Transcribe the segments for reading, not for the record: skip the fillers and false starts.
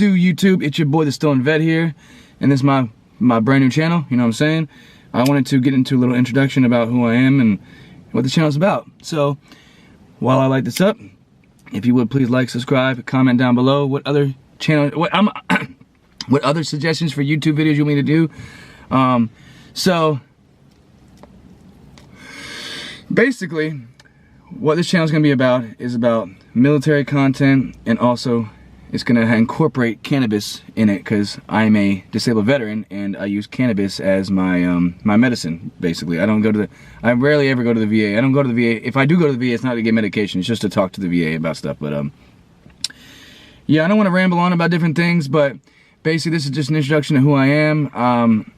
Do YouTube, it's your boy Thestonedvet here, and this is my brand new channel, you know what I'm saying? I wanted to get into a little introduction about who I am and what the channel's about. So, while I light this up, if you would please like, subscribe, comment down below what other what other suggestions for YouTube videos you want me to do. So, basically, what this channel is going to be about is about military content, and also it's going to incorporate cannabis in it because I'm a disabled veteran and I use cannabis as my my medicine. Basically, I rarely ever go to the VA. I don't go to the VA. If I do go to the VA, it's not to get medication. It's just to talk to the VA about stuff. But yeah, I don't want to ramble on about different things. But basically, this is just an introduction to who I am.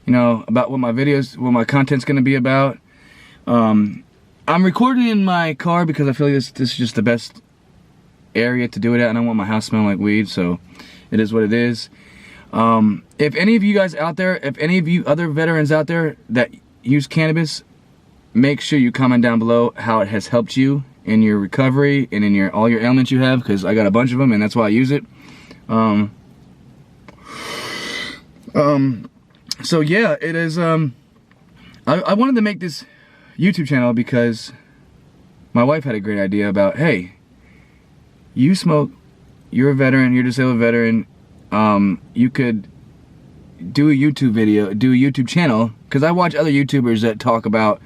You know, about what my videos, what my content's going to be about. I'm recording in my car because I feel like this is just the best area to do it at. I don't want my house smelling like weed, so it is what it is. If any of you guys out there, if any of you other veterans out there that use cannabis, make sure you comment down below how it has helped you in your recovery and in all your ailments you have, because I got a bunch of them and that's why I use it. So yeah, it is. I wanted to make this YouTube channel because my wife had a great idea about, hey, you smoke, you're a veteran, you're a disabled veteran, you could do a YouTube video, do a YouTube channel, because I watch other YouTubers that talk about,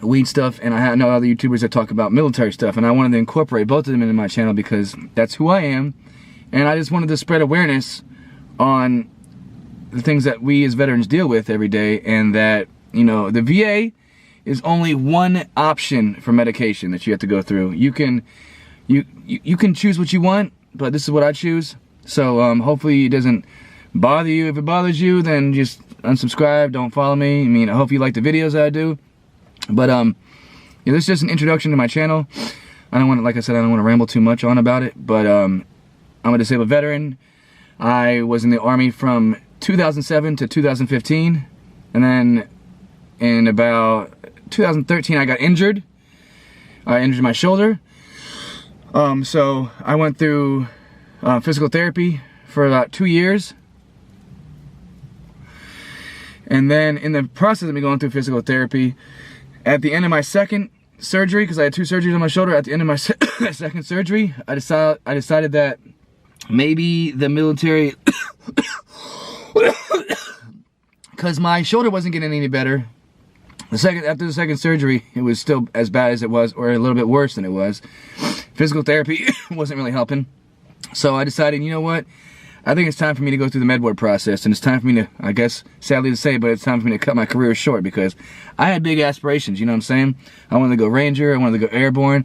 weed stuff, and I know other YouTubers that talk about military stuff, and I wanted to incorporate both of them into my channel because that's who I am, and I just wanted to spread awareness on the things that we as veterans deal with every day, and that, you know, the VA is only one option for medication that you have to go through. You can choose what you want, but this is what I choose. So hopefully it doesn't bother you. If it bothers you, then just unsubscribe, don't follow me. I mean, I hope you like the videos that I do. But yeah, this is just an introduction to my channel. I don't want to, like I said, I don't want to ramble too much on about it, but I'm a disabled veteran. I was in the Army from 2007 to 2015, and then in about 2013 I got injured. I injured my shoulder. So I went through physical therapy for about 2 years. And then in the process of me going through physical therapy, at the end of my second surgery, because I had 2 surgeries on my shoulder, at the end of my second surgery, I decided that maybe the military, because my shoulder wasn't getting any better. After the second surgery, it was still as bad as it was, or a little bit worse than it was. Physical therapy wasn't really helping. So I decided, you know what? I think it's time for me to go through the med board process, and it's time for me to, I guess, sadly to say, but it's time for me to cut my career short, because I had big aspirations, you know what I'm saying? I wanted to go Ranger, I wanted to go Airborne.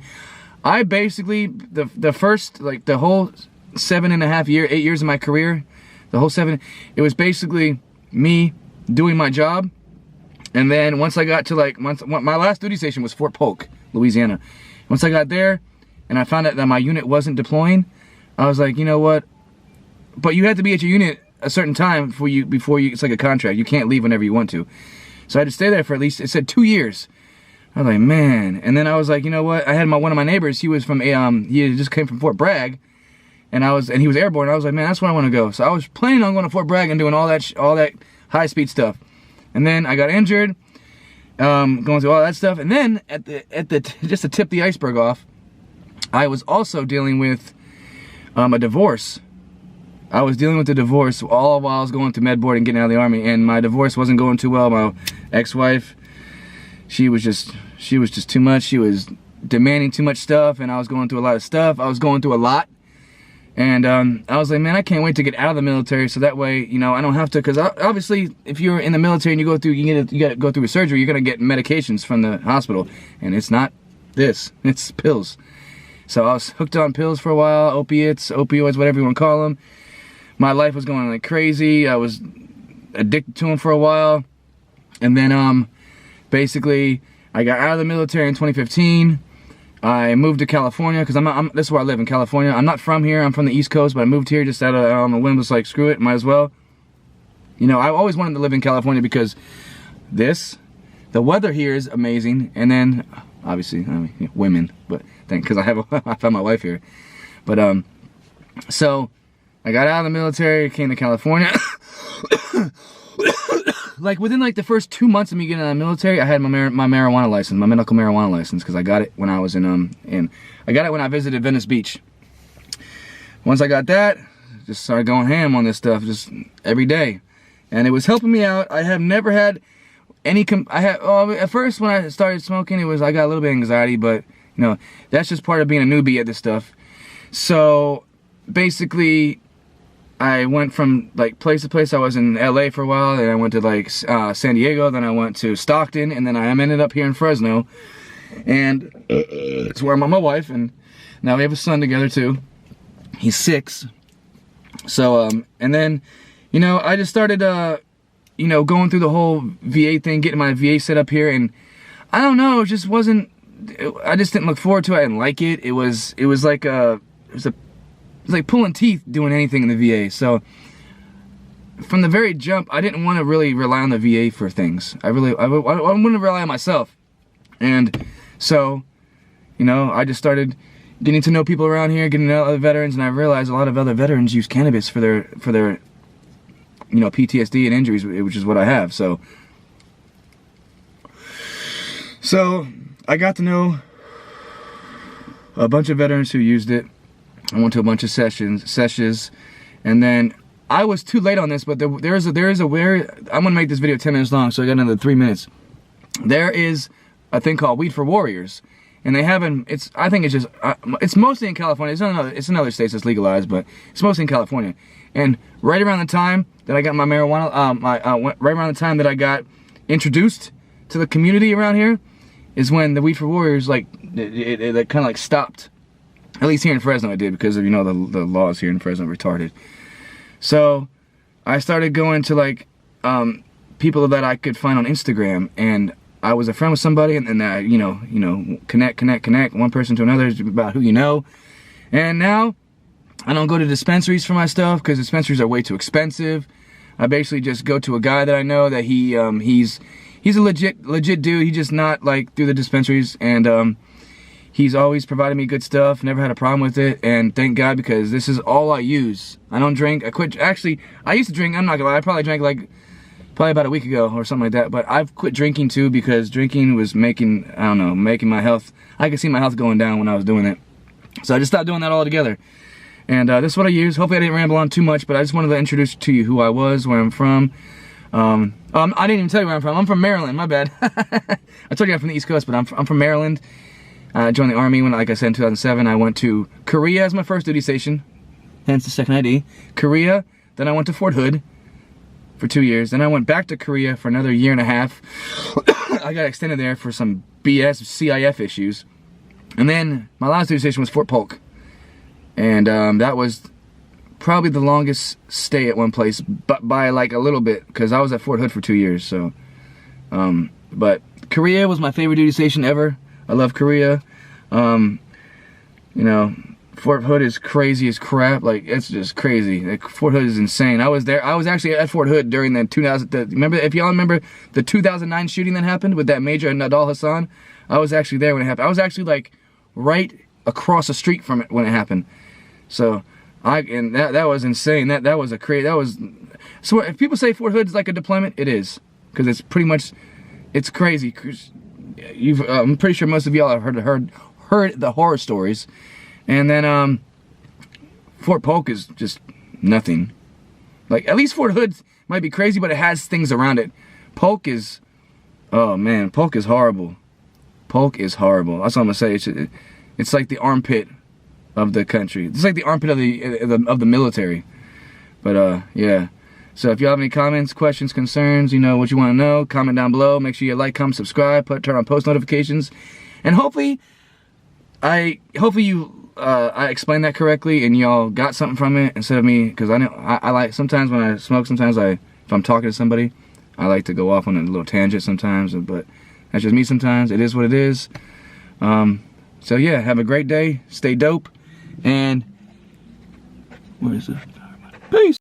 I basically, the first, like the whole 7.5 years, 8 years of my career, the whole 7, it was basically me doing my job. And then once I got to my last duty station was Fort Polk, Louisiana. Once I got there and I found out that my unit wasn't deploying, I was like, you know what? But you had to be at your unit a certain time before you, it's like a contract. You can't leave whenever you want to. So I had to stay there for at least, it said 2 years. I was like, man. And then I was like, you know what? I had one of my neighbors, he was from he just came from Fort Bragg, and he was airborne. I was like, man, that's where I want to go. So I was planning on going to Fort Bragg and doing all that high-speed stuff. And then I got injured, going through all that stuff. And then just to tip the iceberg off, I was also dealing with a divorce. I was dealing with a divorce all while I was going through med board and getting out of the Army, and my divorce wasn't going too well. My ex-wife, she was just too much. She was demanding too much stuff, and I was going through a lot of stuff. I was going through a lot. And I was like, man, I can't wait to get out of the military, so that way, you know, I don't have to, because obviously, if you're in the military and you got to go through a surgery, you're gonna get medications from the hospital, and it's not this, it's pills. So I was hooked on pills for a while, opiates, opioids, whatever you want to call them. My life was going like crazy. I was addicted to them for a while, and then basically, I got out of the military in 2015. I moved to California because this is where I live, in California. I'm not from here, I'm from the East Coast, but I moved here just out of the whim, was like, screw it, might as well. You know, I always wanted to live in California because the weather here is amazing, and then, obviously, I mean, women, but because I found my wife here. But so I got out of the military, came to California. Like within like the first 2 months of me getting out of the military, I had my marijuana license, my medical marijuana license, because I got it when I was I got it when I visited Venice Beach. Once I got that, just started going ham on this stuff just every day, and it was helping me out. I have never had any at first when I started smoking, I got a little bit of anxiety, but you know, that's just part of being a newbie at this stuff. So basically, I went from like place to place. I was in LA for a while, and I went to like San Diego, then I went to Stockton, and then I ended up here in Fresno. And it's where I met my wife, and now we have a son together too. He's 6. So and then, you know, I just started you know, going through the whole VA thing, getting my VA set up here, and I don't know, it just wasn't, I just didn't look forward to it. I didn't like it. It was like it's like pulling teeth doing anything in the VA. So from the very jump, I didn't want to really rely on the VA for things. I wouldn't rely on myself. And so, you know, I just started getting to know people around here, getting to know other veterans, and I realized a lot of other veterans use cannabis for their you know, PTSD and injuries, which is what I have. So I got to know a bunch of veterans who used it. I went to a bunch of sessions, and then I was too late on this, but there is a where I'm gonna make this video 10 minutes long, so I got another 3 minutes. There is a thing called Weed for Warriors, and they haven't. I think it's just it's mostly in California. It's in other states that's legalized, but it's mostly in California. And right around the time that I got my marijuana, right around the time that I got introduced to the community around here, is when the Weed for Warriors it kind of like stopped. At least here in Fresno it did, because of, you know, the laws here in Fresno are retarded. So I started going to like people that I could find on Instagram, and I was a friend with somebody, and then you know, connect one person to another about who you know. And now I don't go to dispensaries for my stuff because dispensaries are way too expensive. I basically just go to a guy that I know that he's a legit dude. He's just not like through the dispensaries, and he's always provided me good stuff, never had a problem with it, and thank God, because this is all I use. I don't drink. I quit. Actually, I used to drink. I'm not gonna lie. I probably drank like about a week ago or something like that. But I've quit drinking too, because drinking was making my health. I could see my health going down when I was doing it. So I just stopped doing that altogether. And this is what I use. Hopefully I didn't ramble on too much, but I just wanted to introduce to you who I was, where I'm from. I didn't even tell you where I'm from. I'm from Maryland. My bad. I told you I'm from the East Coast, but I'm from Maryland. I joined the Army when, like I said, in 2007. I went to Korea as my first duty station, hence the second ID. Korea, then I went to Fort Hood for 2 years. Then I went back to Korea for another 1.5 years. I got extended there for some BS CIF issues. And then my last duty station was Fort Polk. And that was probably the longest stay at one place, but by like a little bit, because I was at Fort Hood for 2 years. So, but Korea was my favorite duty station ever. I love Korea. You know, Fort Hood is crazy as crap. Like, it's just crazy. Like, Fort Hood is insane. I was there. I was actually at Fort Hood during the remember, if y'all remember the 2009 shooting that happened with that Major Nadal Hassan? I was actually there when it happened. I was actually like right across the street from it when it happened. So that was insane. That was a crazy. So if people say Fort Hood is like a deployment, it is, because it's pretty much, it's crazy. I'm pretty sure most of y'all have heard the horror stories. And then Fort Polk is just nothing. Like, at least Fort Hood might be crazy, but it has things around it. Polk is, oh man, Polk is horrible. Polk is horrible. That's what I'm gonna say. It's like the armpit of the country. It's like the armpit of the military. But yeah. So if you have any comments, questions, concerns, you know what you want to know, comment down below. Make sure you like, comment, subscribe, turn on post notifications, and hopefully I explained that correctly and y'all got something from it instead of me, because I know I like, sometimes when I smoke, sometimes if I'm talking to somebody, I like to go off on a little tangent sometimes, but that's just me sometimes. It is what it is. So yeah, have a great day, stay dope, and what is it? Peace.